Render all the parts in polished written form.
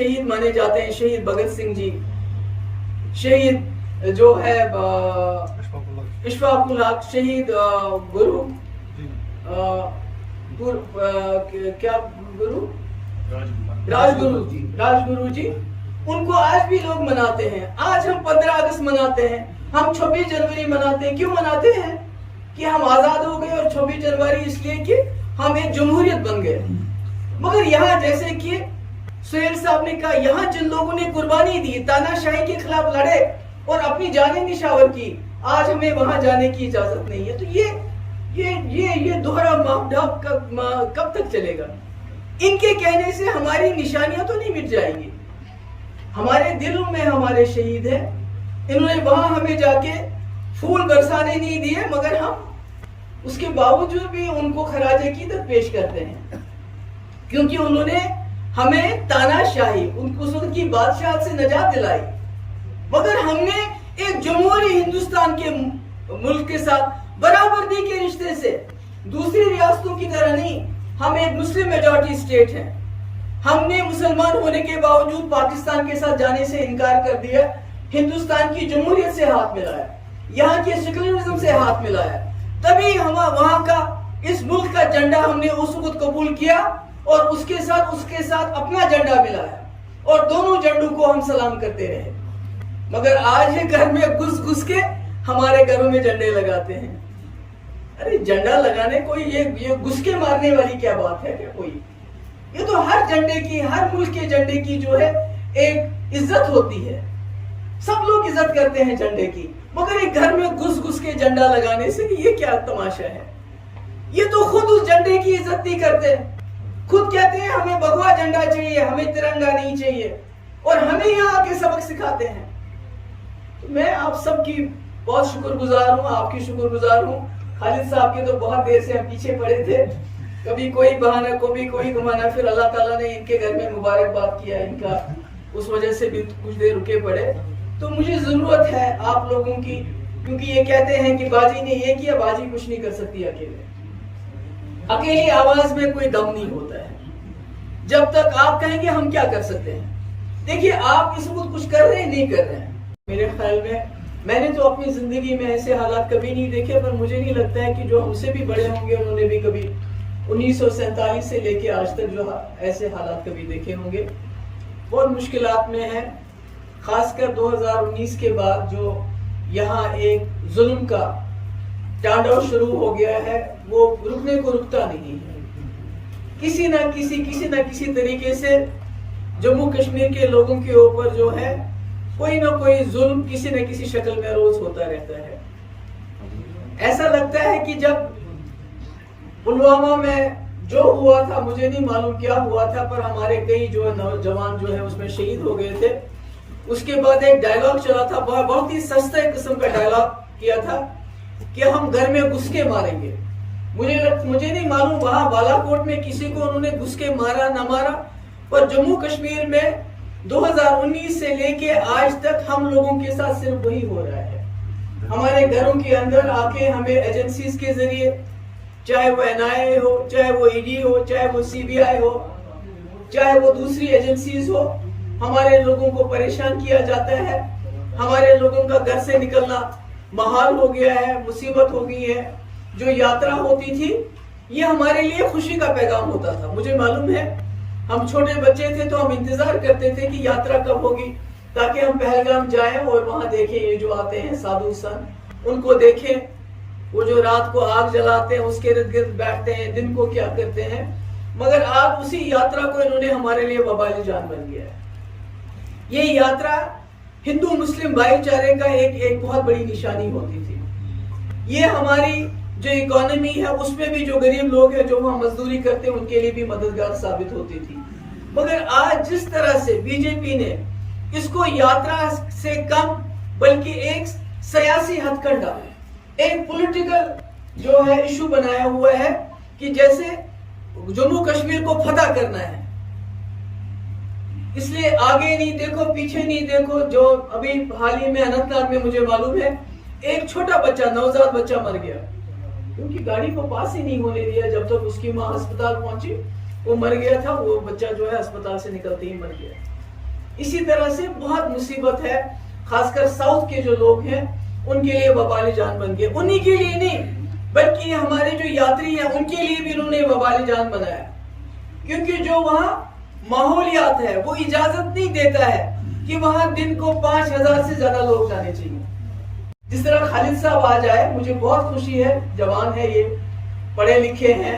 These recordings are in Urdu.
شہید مانے جاتے ہیں، شہید بھگت سنگھ جی، شہید جو ہے اشفاق الحق، شہید گرو کیا گرو راج گرو جی، ان کو آج بھی لوگ مناتے ہیں. آج ہم 15 اگست مناتے ہیں، ہم 26 جنوری مناتے ہیں. کیوں مناتے ہیں؟ کہ ہم آزاد ہو گئے، اور 26 جنوری اس لیے کہ ہم ایک جمہوریت بن گئے. مگر یہاں جیسے کہ سہیل صاحب نے کہا، یہاں جن لوگوں نے قربانی دی، تانا شاہی کے خلاف لڑے اور اپنی جانیں نشاور کی، آج ہمیں وہاں جانے کی اجازت نہیں ہے. تو یہ دوہرا ماپداپ کب تک چلے گا؟ ان کے کہنے سے ہماری نشانیاں تو نہیں مٹ جائیں گی. ہمارے دلوں میں ہمارے شہید ہیں. انہوں نے وہاں ہمیں جا کے پھول برسانے نہیں دیے، مگر ہم اس کے باوجود بھی ان کو خراج عقیدت پیش کرتے ہیں، کیونکہ انہوں نے ہمیں تانا شاہی، ان کو اس وقت کی بادشاہت سے نجات دلائی. مگر ہم نے ایک جمہوری ہندوستان کے ملک کے ساتھ برابری کے رشتے سے، دوسری ریاستوں کی طرح نہیں، ہم ایک مسلم میجورٹی اسٹیٹ ہیں. ہم نے مسلمان ہونے کے باوجود پاکستان کے ساتھ جانے سے انکار کر دیا، ہندوستان کی جمہوریت سے ہاتھ ملایا، یہاں کے سیکولرزم سے ہاتھ ملایا. تبھی ہم وہاں کا اس ملک کا جھنڈا ہم نے اس وقت قبول کیا، اور اس کے ساتھ اپنا جھنڈا ملایا، اور دونوں جھنڈوں کو ہم سلام کرتے رہے. مگر آج یہ گھر میں گھس کے ہمارے گھروں میں جھنڈے لگاتے ہیں. ارے جھنڈا لگانے کوئی یہ گھس کے مارنے والی کیا بات ہے؟ کیا کوئی؟ یہ تو ہر جھنڈے کی، ہر ملک کے جھنڈے کی جو ہے ایک عزت ہوتی ہے. سب لوگ عزت کرتے ہیں جھنڈے کی، مگر ایک گھر میں گھس کے جھنڈا لگانے سے یہ کیا تماشا ہے؟ یہ تو خود اس جھنڈے کی عزت نہیں کرتے، خود کہتے ہیں ہمیں بھگوا جھنڈا چاہیے، ہمیں ترنگا نہیں چاہیے، اور ہمیں یہاں آ کے سبق سکھاتے ہیں. تو میں آپ سب کی بہت شکر گزار ہوں، آپ کی شکر گزار ہوں. خالد صاحب کے تو بہت دیر سے ہم پیچھے پڑے تھے، کبھی کوئی بہانہ، کبھی کوئی گمانا، پھر اللہ تعالیٰ نے ان کے گھر میں مبارکباد کیا ان کا، اس وجہ سے بھی کچھ دیر رکے پڑے. تو مجھے ضرورت ہے آپ لوگوں کی، کیونکہ یہ کہتے ہیں کہ باجی نے یہ کیا، باجی کچھ نہیں کر سکتی اکیلے. اکیلی آواز میں کوئی دم نہیں ہوتا ہے. جب تک آپ کہیں گے ہم کیا کر سکتے ہیں. دیکھیے آپ اس وقت کچھ کر رہے ہیں، نہیں کر رہے ہیں. میرے خیال میں نے تو اپنی زندگی میں ایسے حالات کبھی نہیں دیکھے، پر مجھے نہیں لگتا ہے کہ جو ہم سے بھی بڑے ہوں گے انہوں نے بھی کبھی 1947 سے لے کے آج تک جو ایسے حالات کبھی دیکھے ہوں گے. بہت مشکلات میں ہیں، خاص کر 2019 کے بعد جو یہاں ایک ظلم کا ٹانڈو شروع ہو گیا ہے، وہ رکنے کو رکتا نہیں ہے. کسی نہ کسی طریقے سے جموں کشمیر کے لوگوں کے اوپر جو ہے کوئی نہ کوئی ظلم کسی نہ کسی شکل میں روز ہوتا رہتا ہے. ایسا لگتا ہے کہ جب پلوامہ میں جو ہوا تھا، مجھے نہیں معلوم کیا ہوا تھا، پر ہمارے کئی جو نوجوان جو ہے اس میں شہید ہو گئے تھے. اس کے بعد ایک ڈائلاگ چلا تھا، بہت ہی سستے قسم کا ڈائلاگ کیا تھا کہ ہم گھر میں گھس کے ماریں گے. مجھے نہیں معلوم وہاں بالا کوٹ میں کسی کو انہوں نے گھس کے مارا نہ مارا، پر جموں کشمیر میں 2019 سے لے کے آج تک ہم لوگوں کے ساتھ صرف وہی ہو رہا ہے. ہمارے گھروں کے اندر آ کے ہمیں ایجنسیز کے ذریعے، چاہے وہ NIA ہو، چاہے وہ ED ہو، چاہے وہ CBI ہو، چاہے وہ دوسری ایجنسیز ہو، ہمارے لوگوں کو پریشان کیا جاتا ہے. ہمارے لوگوں کا گھر سے نکلنا محال ہو گیا ہے، مصیبت ہو گئی ہے. جو یاترا ہوتی تھی یہ ہمارے لیے خوشی کا پیغام ہوتا تھا. مجھے معلوم ہے ہم چھوٹے بچے تھے تو ہم انتظار کرتے تھے کہ یاترا کب ہوگی، تاکہ ہم پہلگام جائیں اور وہاں دیکھیں یہ جو آتے ہیں سادھو سنت، ان کو دیکھیں، وہ جو رات کو آگ جلاتے ہیں اس کے ارد گرد بیٹھتے ہیں، دن کو کیا کرتے ہیں. مگر آج اسی یاترا کو انہوں نے ہمارے لیے وبال جان بن گیا ہے. یہ یاترا ہندو مسلم بھائی چارے کا ایک بہت بڑی نشانی ہوتی تھی. یہ ہماری جو اکانومی ہے اس میں بھی جو غریب لوگ ہیں جو وہاں مزدوری کرتے ہیں ان کے لیے بھی مددگار ثابت ہوتی تھی. مگر آج جس طرح سے BJP نے اس کو یاترا سے کم بلکہ ایک سیاسی ہتھ کنڈا، ایک پولیٹیکل جو ہے ایشو بنایا ہوا ہے کہ جیسے جموں کشمیر کو فتح کرنا ہے. اس لیے آگے نہیں دیکھو، پیچھے نہیں دیکھو. جو ابھی حال ہی میں اننت ناگ میں مجھے معلوم ہے ایک چھوٹا بچہ، نوزاد بچہ مر گیا، کیونکہ گاڑی کو پاس ہی نہیں ہونے دیا. جب تک اس کی ماں ہسپتال پہنچی وہ مر گیا تھا. وہ بچہ جو ہے ہسپتال سے نکلتے ہی مر گیا. اسی طرح سے بہت مصیبت ہے، خاص کر ساؤتھ کے جو لوگ ہیں ان کے لیے وبال جان بن گئے. انہی کے لیے نہیں بلکہ ہمارے جو یاتری ہیں ان کے لیے بھی انہوں نے وبال جان بنایا، کیونکہ جو وہاں ماحولیات ہے وہ اجازت نہیں دیتا ہے کہ وہاں دن کو 5000 سے زیادہ لوگ جانے چاہیے. جس طرح خالد صاحب آج آئے، مجھے بہت خوشی ہے، جوان ہے، یہ پڑھے لکھے ہیں،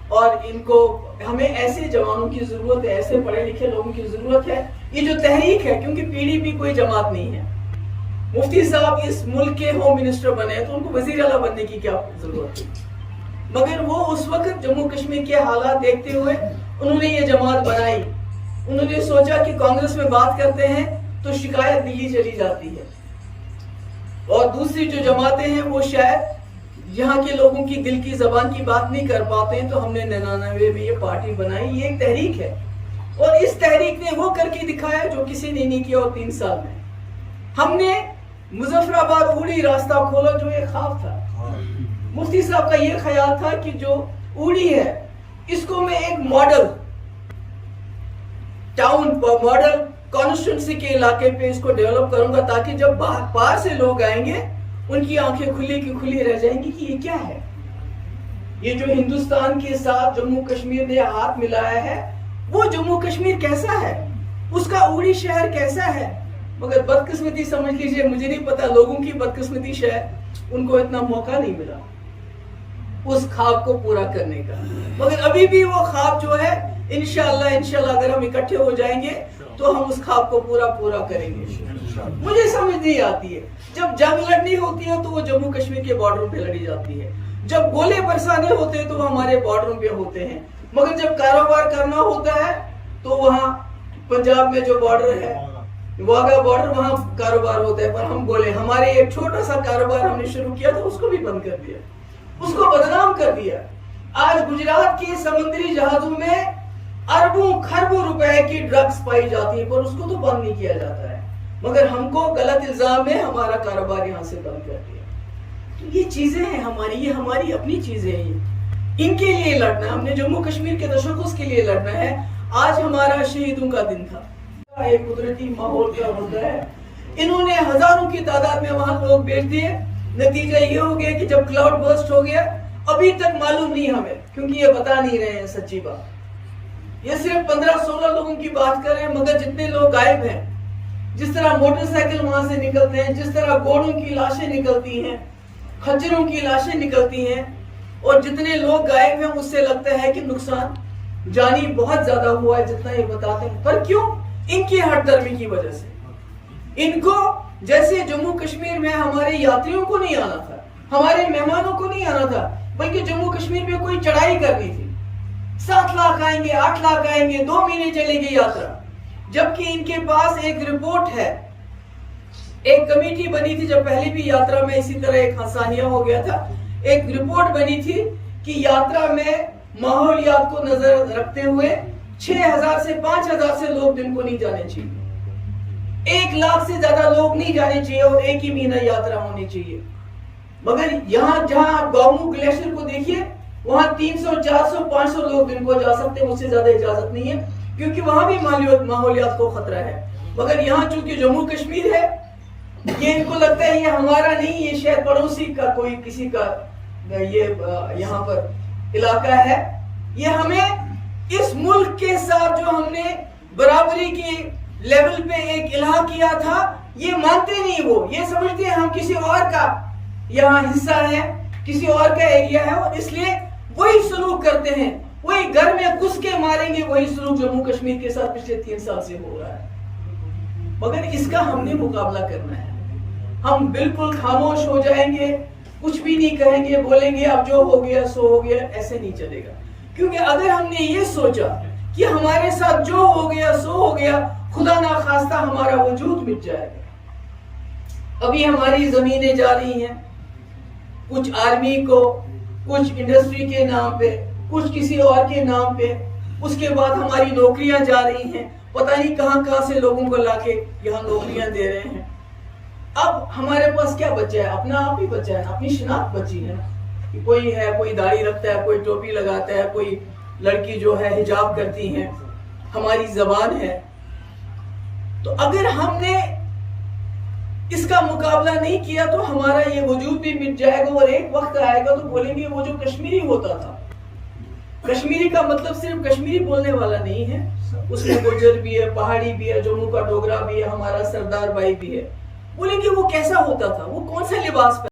اور ان کو ہمیں ایسے جوانوں کی ضرورت ہے، ایسے پڑھے لکھے لوگوں کی ضرورت ہے. یہ جو تحریک ہے، کیونکہ PDP کوئی جماعت نہیں ہے. مفتی صاحب اس ملک کے ہوم منسٹر بنے تو ان کو وزیر اعلیٰ بننے کی کیا ضرورت ہے؟ مگر وہ اس وقت جموں کشمیر کے حالات دیکھتے ہوئے انہوں نے یہ جماعت بنائی. انہوں نے سوچا کہ کانگریس میں بات کرتے ہیں تو شکایت دلی چلی جاتی ہے، اور دوسری جو جماعتیں ہیں وہ شاید یہاں کے لوگوں کی دل کی زبان کی بات نہیں کر پاتے ہیں. تو ہم نے 99 میں یہ پارٹی بنائی. یہ ایک تحریک ہے، اور اس تحریک نے وہ کر کے دکھایا جو کسی نے نہیں کیا. اور 3 سال میں ہم نے مظفر آباد اوڑی راستہ کھولا، جو ایک خواب تھا. مفتی صاحب کا یہ خیال تھا کہ جو اوڑی ہے اس کو میں ایک ماڈل ٹاؤن، ماڈل کانسٹیٹوئنسی کے علاقے پہ اس کو ڈیولپ کروں گا، تاکہ جب باہر سے لوگ آئیں گے ان کی آنکھیں کھلی کی کھلی رہ جائیں گی کہ یہ کیا ہے. یہ جو ہندوستان کے ساتھ جموں کشمیر نے ہاتھ ملایا ہے، وہ جموں کشمیر کیسا ہے، اس کا اوڑی شہر کیسا ہے. مگر بدقسمتی سمجھ لیجئے، مجھے نہیں پتا لوگوں کی بدقسمتی شاید ان کو اتنا موقع نہیں ملا اس خواب کو پورا کرنے کا. مگر ابھی بھی وہ خواب جو ہے انشاءاللہ اگر ہم اکٹھے ہو جائیں گے تو ہم اس خواب کو پورا کریں گے. مجھے سمجھ نہیں آتی ہے، جب جنگ لڑنی ہوتی ہے تو وہ جموں کشمیر کے بارڈروں پہ لڑی جاتی ہے، جب گولے برسانے ہوتے ہیں تو وہ ہمارے بارڈروں پہ ہوتے ہیں. مگر جب کاروبار کرنا ہوتا ہے تو وہاں پنجاب میں جو بارڈر ہے، واگا بارڈر، وہاں کاروبار ہوتا ہے. پر ہم بولے ہمارے ایک چھوٹا سا کاروبار ہم نے شروع کیا تھا، اس کو بھی بند کر دیا، اس کو بدنام کر دیا. آج گجرات کے سمندری جہازوں میں اربوں خربوں روپے کی ڈرگز پائی جاتی ہے، پر اس کو تو بند نہیں کیا جاتا ہے. مگر ہم کو غلط الزام میں ہمارا کاروبار یہاں سے بند کر دیا. تو یہ چیزیں ہیں ہماری، یہ ہماری اپنی چیزیں ہیں. ان کے لیے لڑنا ہے، ہم نے جموں کشمیر کے تشخص کے لیے لڑنا ہے. آج ہمارا شہیدوں کا دن تھا. ایک قدرتی ماحول کا ہوتا ہے، انہوں نے ہزاروں کی تعداد میں وہاں لوگ بھیج دیے. نتیجہ یہ ہو گیا کہ جب کلاؤڈ برسٹ ہو گیا، ابھی تک معلوم نہیں ہمیں، کیونکہ یہ بتا نہیں رہے ہیں سچی بات. یہ صرف 15-16 لوگوں کی بات کر رہے ہیں، مگر جتنے لوگ غائب ہیں، جس طرح موٹر سائیکل وہاں سے نکلتے ہیں، جس طرح گھوڑوں کی لاشیں نکلتی ہیں، خچروں کی لاشیں نکلتی ہیں، اور جتنے لوگ غائب ہیں، اس سے لگتا ہے کہ نقصان جانی بہت زیادہ ہوا ہے جتنا یہ بتاتے ہیں. پر کیوں؟ ان کی ہٹ درمی کی وجہ سے. ان کو جیسے جموں کشمیر میں ہمارے یاتریوں کو نہیں آنا تھا، ہمارے مہمانوں کو نہیں آنا تھا، بلکہ جموں کشمیر میں کوئی چڑھائی کرنی تھی. 7 لاکھ آئیں گے، 8 لاکھ آئیں گے، 2 مہینے چلے گی یاترا. جبکہ ان کے پاس ایک رپورٹ ہے. ایک کمیٹی بنی تھی، جب پہلی بھی یاترا میں اسی طرح ایک حسانیہ ہو گیا تھا. ایک رپورٹ بنی تھی کہ یاترا میں ماحولیات کو نظر رکھتے ہوئے 6000 سے 5000 سے لوگ دن کو نہیں جانے چاہیے. 1 لاکھ سے زیادہ لوگ نہیں جانے چاہیے، اور ایک ہی مہینہ یاترا ہونی چاہیے. مگر یہاں جہاں آپ گاؤں گلیشیر کو دیکھیے، وہاں 300 400 500 لوگ دن کو جا سکتے ہیں، اس سے زیادہ اجازت نہیں ہے، کیونکہ وہاں بھی ماحولیات کو خطرہ ہے. مگر یہاں چونکہ جموں کشمیر ہے، یہ ان کو لگتا ہے یہ ہمارا نہیں، یہ شاید پڑوسی کا کوئی کسی کا یہ یہاں پر علاقہ ہے. یہ ہمیں اس ملک کے ساتھ جو ہم نے برابری کی لیول پہ ایک الہا کیا تھا، یہ مانتے نہیں. وہ یہ سمجھتے ہیں ہم کسی اور کا یہاں حصہ ہے، کسی اور کا ایریا ہے، اور اس لیے وہی سلوک کرتے ہیں. وہی گھر میں گھس کے ماریں گے، وہی سلوک جموں کشمیر کے ساتھ پچھلے 3 سال سے ہو رہا ہے. مگر اس کا ہم نے مقابلہ کرنا ہے. ہم بالکل خاموش ہو جائیں گے، کچھ بھی نہیں کہیں گے، بولیں گے اب جو ہو گیا سو ہو گیا، ایسے نہیں چلے گا. کیونکہ اگر ہم نے یہ سوچا کہ ہمارے ساتھ جو ہو گیا سو ہو گیا، خدا ناخواستہ ہمارا وجود مٹ جائے گا. ابھی ہماری زمینیں جا رہی ہیں، کچھ آرمی کو، کچھ انڈسٹری کے نام پہ، کچھ کسی اور کے نام پہ. اس کے بعد ہماری نوکریاں جا رہی ہیں، پتہ نہیں کہاں سے لوگوں کو لا کے یہاں نوکریاں دے رہے ہیں. اب ہمارے پاس کیا بچا ہے؟ اپنا آپ ہی بچا ہے، اپنی شناخت بچی ہے. کوئی ہے، کوئی داڑھی رکھتا ہے، کوئی ٹوپی لگاتا ہے، کوئی لڑکی جو ہے حجاب کرتی ہیں. ہماری زبان ہے. تو اگر ہم نے اس کا مقابلہ نہیں کیا تو ہمارا یہ وجود بھی مٹ جائے گا، اور ایک وقت آئے گا تو بولیں گے وہ جو کشمیری ہوتا تھا. کشمیری کا مطلب صرف کشمیری بولنے والا نہیں ہے، اس میں گجر بھی ہے، پہاڑی بھی ہے، جموں کا ڈوگرا بھی ہے، ہمارا سردار بھائی بھی ہے. بولیں گے وہ کیسا ہوتا تھا، وہ کون سا لباس